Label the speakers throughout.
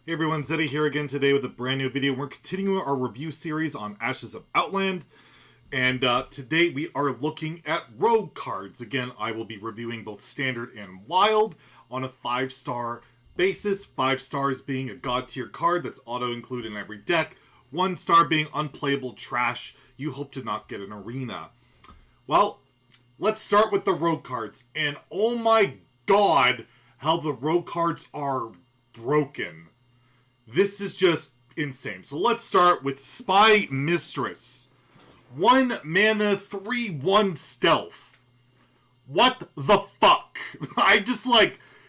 Speaker 1: Hey everyone, Zeddy here again today with a brand new video. We're continuing our review series on Ashes of Outland. And today we are looking at rogue cards. Again, I will be reviewing both Standard and Wild on a 5-star basis. 5 stars being a god tier card that's auto-included in every deck. 1 star being unplayable trash. You hope to not get an arena. Well, let's start with the rogue cards. And oh my god, how the rogue cards are broken. This is just insane. So let's start with Spy Mistress. 1 mana, 3/1 stealth. What the fuck? I just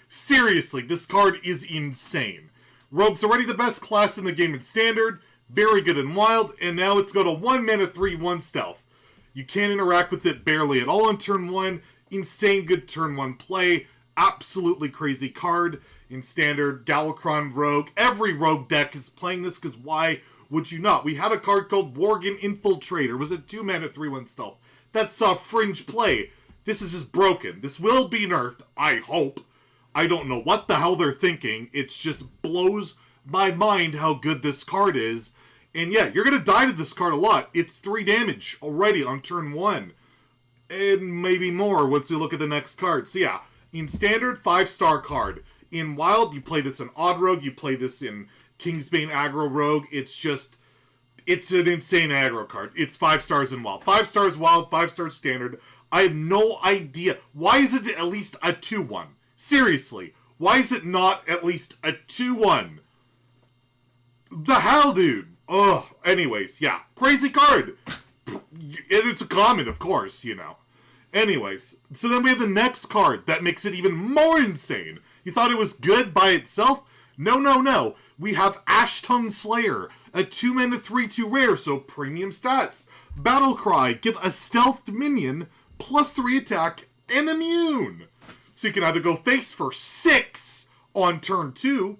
Speaker 1: seriously, this card is insane. Rogue's already the best class in the game in Standard, very good in Wild, and now it's got a 1 mana, 3/1 stealth. You can't interact with it barely at all on turn 1. Insane good turn 1 play. Absolutely crazy card. In Standard, Galakrond Rogue. Every Rogue deck is playing this because why would you not? We had a card called Worgen Infiltrator. It was a 2 mana 3/1 stealth. That's a fringe play. This is just broken. This will be nerfed, I hope. I don't know what the hell they're thinking. It just blows my mind how good this card is. And yeah, you're going to die to this card a lot. It's 3 damage already on turn 1. And maybe more once we look at the next card. So yeah, in Standard, 5-star card. In Wild, you play this in Odd Rogue, you play this in Kingsbane Aggro Rogue. It's an insane aggro card. It's 5 stars in Wild. 5 stars Wild, 5 stars Standard. I have no idea. Why is it at least a 2/1? Seriously. Why is it not at least a 2/1? The hell, dude? Ugh. Anyways, yeah. Crazy card. And it's a common, of course, you know. Anyways, so then we have the next card that makes it even more insane. You thought it was good by itself? No, no, no. We have Ashton Slayer, a 2 mana 3/2 rare, so premium stats. Battle Cry, give a stealthed minion +3 attack and immune. So you can either go face for 6 on turn 2,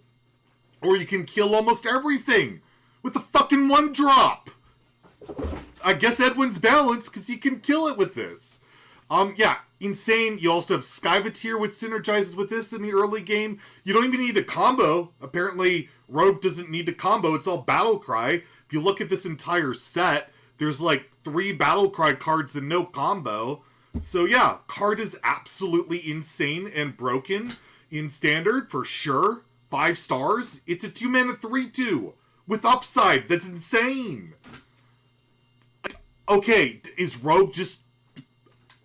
Speaker 1: or you can kill almost everything with a fucking 1-drop. I guess Edwin's balanced because you can kill it with this. Yeah, insane. You also have Skyvateer, which synergizes with this in the early game. You don't even need a combo. Apparently, Rogue doesn't need a combo. It's all Battle Cry. If you look at this entire set, there's 3 Battle Cry cards and no combo. So yeah, card is absolutely insane and broken in Standard for sure. 5 stars. It's a 2 mana 3/2 with upside. That's insane. Okay, is Rogue just...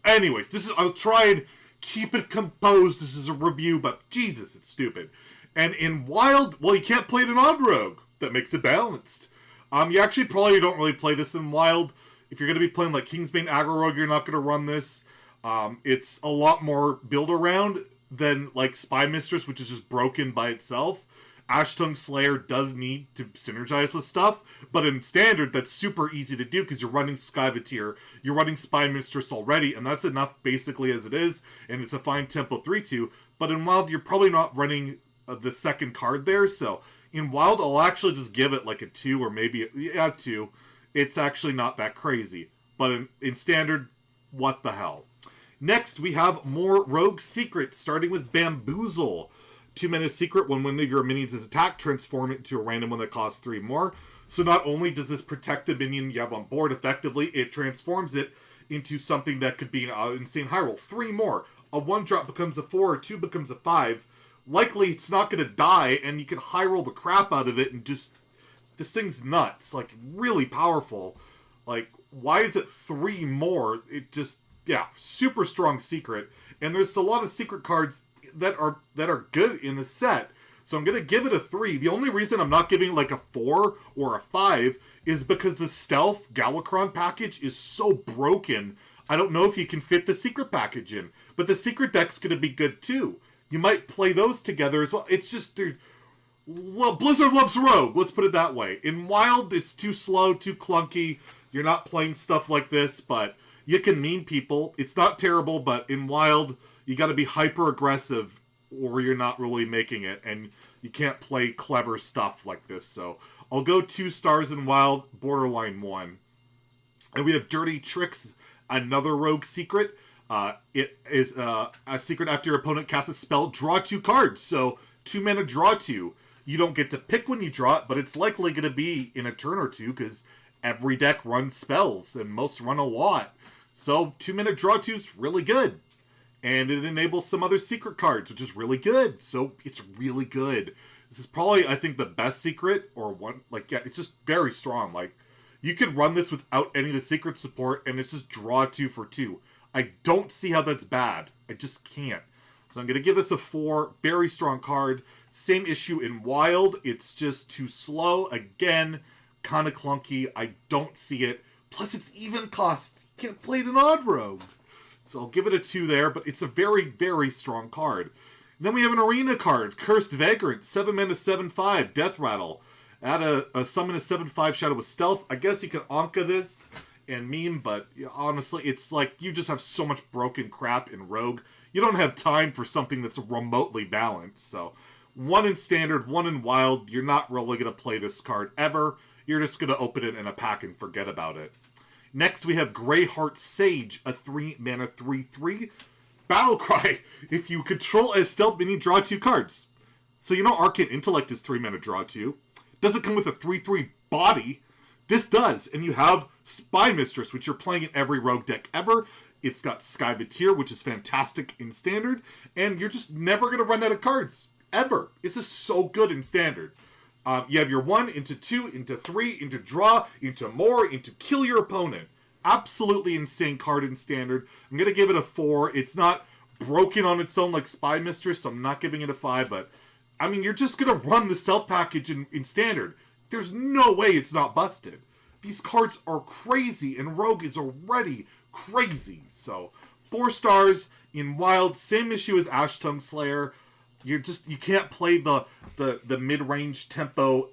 Speaker 1: Anyways, I'll try and keep it composed. This is a review, but Jesus, it's stupid. And in Wild, well, you can't play it in Odd Rogue. That makes it balanced. You actually probably don't really play this in Wild. If you're going to be playing Kingsbane Aggro Rogue, you're not going to run this. It's a lot more build around than Spy Mistress, which is just broken by itself. Ashton Slayer does need to synergize with stuff, but in Standard, that's super easy to do because you're running Skyvateer, you're running Spy Mistress already, and that's enough basically as it is, and it's a fine tempo 3/2, but in Wild, you're probably not running the second card there, so in Wild, I'll actually just give it a 2 or maybe, 2. It's actually not that crazy, but in Standard, what the hell. Next, we have more Rogue Secrets, starting with Bamboozle. 2 mana secret, when one of your minions is attacked, transform it into a random one that costs 3 more. So not only does this protect the minion you have on board effectively, it transforms it into something that could be an insane high roll. 3 more. A 1-drop becomes a 4, or 2 becomes a 5. Likely it's not going to die, and you can high roll the crap out of it, and just... This thing's nuts. Really powerful. Why is it 3 more? It just... Yeah, super strong secret. And there's a lot of secret cards that are good in the set. So I'm going to give it a 3. The only reason I'm not giving a 4 or a 5 is because the Stealth Galakrond package is so broken. I don't know if you can fit the secret package in. But the secret deck's going to be good too. You might play those together as well. It's just... Well, Blizzard loves Rogue. Let's put it that way. In Wild, it's too slow, too clunky. You're not playing stuff like this, but you can meme people. It's not terrible, but in Wild... You got to be hyper-aggressive or you're not really making it. And you can't play clever stuff like this. So I'll go 2 stars in Wild, borderline 1. And we have Dirty Tricks, another Rogue secret. It is a secret after your opponent casts a spell, draw 2 cards. So 2 mana, draw 2. You don't get to pick when you draw it, but it's likely going to be in a turn or two because every deck runs spells and most run a lot. So 2-mana draw 2 is really good. And it enables some other secret cards, which is really good. So it's really good. This is probably, I think, the best secret, or one, like, yeah, it's just very strong. Like, you could run this without any of the secret support, and it's just draw 2 for 2. I don't see how that's bad. I just can't. So I'm going to give this a 4. Very strong card. Same issue in Wild. It's just too slow. Again, kind of clunky. I don't see it. Plus, it's even cost. You can't play it in Odd Rogue. So I'll give it a 2 there, but it's a very, very strong card. And then we have an arena card, Cursed Vagrant, 7 mana, 7/5, Death Rattle. Add a summon a 7/5 Shadow with Stealth. I guess you can Anka this and meme, but honestly, it's like you just have so much broken crap in Rogue. You don't have time for something that's remotely balanced. So 1 in Standard, 1 in Wild. You're not really going to play this card ever. You're just going to open it in a pack and forget about it. Next, we have Greyhearts Sage, a 3 mana 3/3. Battle Cry. If you control a stealth minion, draw 2 cards. So you know Arcane Intellect is 3 mana draw 2. Doesn't come with a 3/3 body. This does. And you have Spy Mistress, which you're playing in every Rogue deck ever. It's got Sky Vitir, which is fantastic in Standard. And you're just never going to run out of cards. Ever. This is so good in Standard. You have your 1 into 2, into 3, into draw, into more, into kill your opponent. Absolutely insane card in Standard. I'm going to give it a 4. It's not broken on its own like Spy Mistress, so I'm not giving it a 5. But, I mean, you're just going to run the Stealth package in Standard. There's no way it's not busted. These cards are crazy, and Rogue is already crazy. So, 4 stars in Wild. Same issue as Ashton Slayer. You can't play the mid-range tempo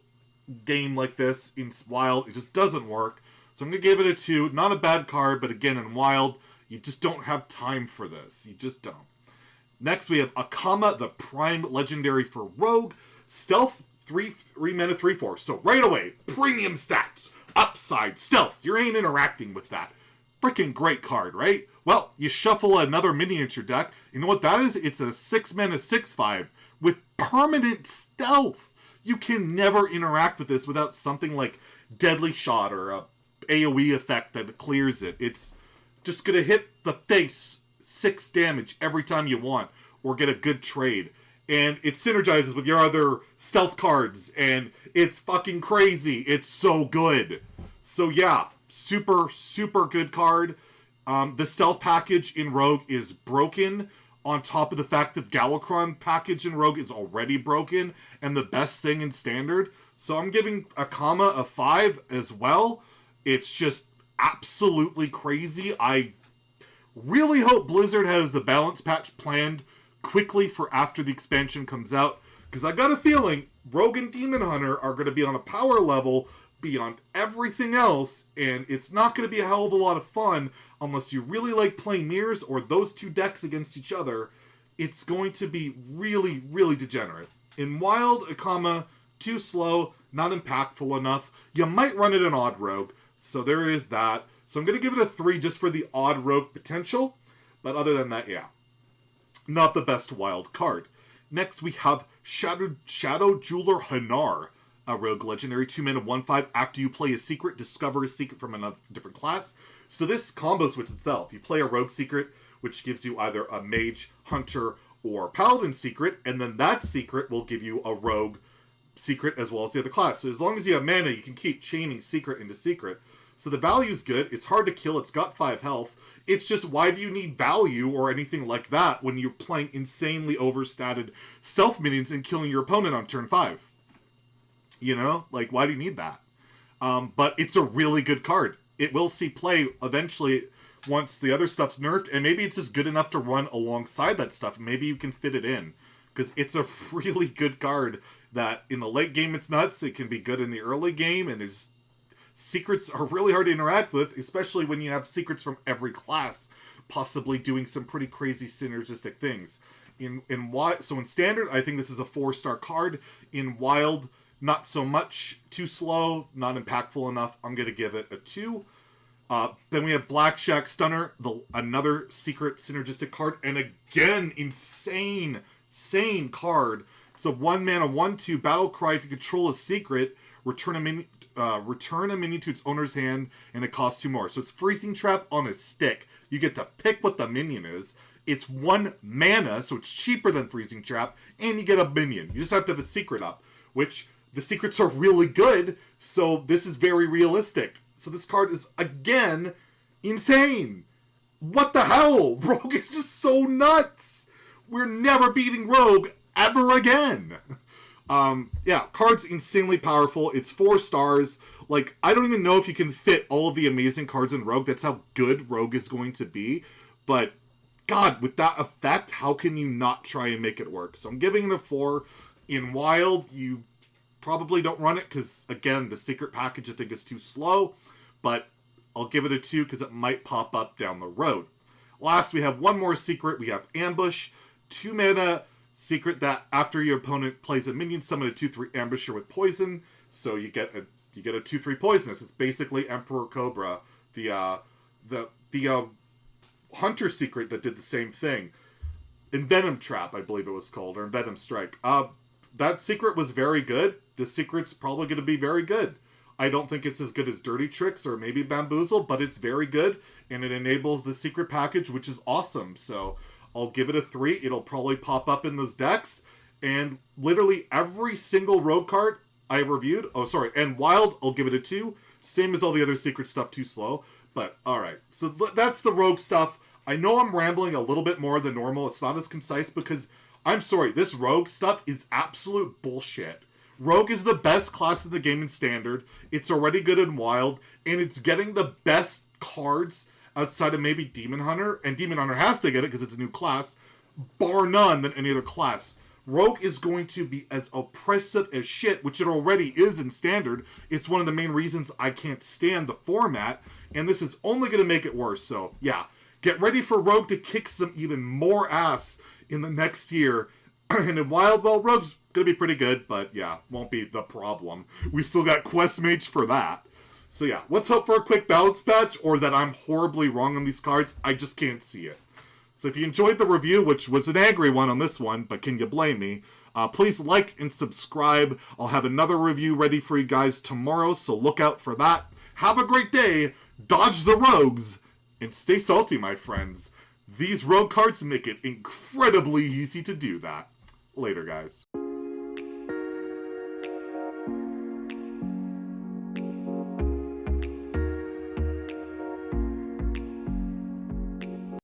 Speaker 1: game like this in Wild. It just doesn't work. So I'm going to give it a 2. Not a bad card, but again, in Wild, you just don't have time for this. You just don't. Next, we have Coma, the Prime Legendary for Rogue. Stealth, 3 mana, 3/4. So right away, premium stats, upside, stealth. You ain't interacting with that. Freaking great card, right? Well, you shuffle another miniature deck. You know what that is? It's a 6 mana 6/5 with permanent stealth. You can never interact with this without something like Deadly Shot or a AoE effect that clears it. It's just going to hit the face 6 damage every time you want or get a good trade. And it synergizes with your other stealth cards. And it's fucking crazy. It's so good. So yeah, super, super good card. The stealth package in Rogue is broken, on top of the fact that Galakrond package in Rogue is already broken, and the best thing in Standard. So I'm giving Coma a 5 as well. It's just absolutely crazy. I really hope Blizzard has the balance patch planned quickly for after the expansion comes out, because I got a feeling Rogue and Demon Hunter are going to be on a power level beyond everything else, and it's not going to be a hell of a lot of fun unless you really like playing mirrors or those 2 decks against each other. It's going to be really, really degenerate. In Wild, Coma, too slow, not impactful enough. You might run it in Odd Rogue, so there is that. So I'm going to give it a 3 just for the Odd Rogue potential, but other than that, yeah. Not the best Wild card. Next, we have Shadow Jeweler Hanar, a Rogue Legendary, 2 mana, 1/5. After you play a secret, discover a secret from another different class. So this combos with itself. You play a Rogue secret, which gives you either a Mage, Hunter, or Paladin secret, and then that secret will give you a Rogue secret as well as the other class. So as long as you have mana, you can keep chaining secret into secret. So the value's good. It's hard to kill. It's got 5 health. It's just, why do you need value or anything like that when you're playing insanely overstated stealth minions and killing your opponent on turn 5? You know? Like, why do you need that? But it's a really good card. It will see play eventually once the other stuff's nerfed, and maybe it's just good enough to run alongside that stuff. Maybe you can fit it in, because it's a really good card that in the late game it's nuts. It can be good in the early game, and it's secrets are really hard to interact with, especially when you have secrets from every class, possibly doing some pretty crazy synergistic things. So in Standard, I think this is a 4-star card. In Wild, not so much. Too slow, not impactful enough. I'm going to give it a 2. Then we have Black Shack Stunner, another secret synergistic card. And again, insane card. It's a 1-mana 1/2 battle cry. If you control a secret, return a minion to its owner's hand, and it costs 2 more. So it's Freezing Trap on a stick. You get to pick what the minion is. It's 1 mana, so it's cheaper than Freezing Trap, and you get a minion. You just have to have a secret up, which the secrets are really good, so this is very realistic. So this card is, again, insane. What the hell? Rogue is just so nuts. We're never beating Rogue ever again. Yeah, card's insanely powerful. It's 4 stars. Like, I don't even know if you can fit all of the amazing cards in Rogue. That's how good Rogue is going to be. But, God, with that effect, how can you not try and make it work? So I'm giving it a 4. In Wild, you probably don't run it because, again, the secret package I think is too slow. But I'll give it a 2 because it might pop up down the road. Last, we have one more secret. We have Ambush. 2 mana secret that after your opponent plays a minion, summon a 2/3 ambusher with poison. So you get a 2/3 poisonous. It's basically Emperor Cobra, the Hunter secret that did the same thing. Envenom Trap, I believe it was called, or Envenom Strike. That secret was very good. This secret's probably going to be very good. I don't think it's as good as Dirty Tricks or maybe Bamboozle, but it's very good, and it enables the secret package, which is awesome. So I'll give it a 3. It'll probably pop up in those decks, and literally every single Rogue card I reviewed, and Wild, I'll give it a 2. Same as all the other secret stuff, too slow. But, alright, so that's the Rogue stuff. I know I'm rambling a little bit more than normal. It's not as concise because, I'm sorry, this Rogue stuff is absolute bullshit. Rogue is the best class in the game in Standard. It's already good in Wild, and it's getting the best cards outside of maybe Demon Hunter, and Demon Hunter has to get it because it's a new class, bar none than any other class. Rogue is going to be as oppressive as shit, which it already is in Standard. It's one of the main reasons I can't stand the format, and this is only going to make it worse. So, yeah, get ready for Rogue to kick some even more ass in the next year. And in Wild, well, Rogue's going to be pretty good, but yeah, won't be the problem. We still got Quest Mage for that. So yeah, let's hope for a quick balance patch, or that I'm horribly wrong on these cards. I just can't see it. So if you enjoyed the review, which was an angry one on this one, but can you blame me? Please like and subscribe. I'll have another review ready for you guys tomorrow, so look out for that. Have a great day, dodge the rogues, and stay salty, my friends. These Rogue cards make it incredibly easy to do that. Later, guys.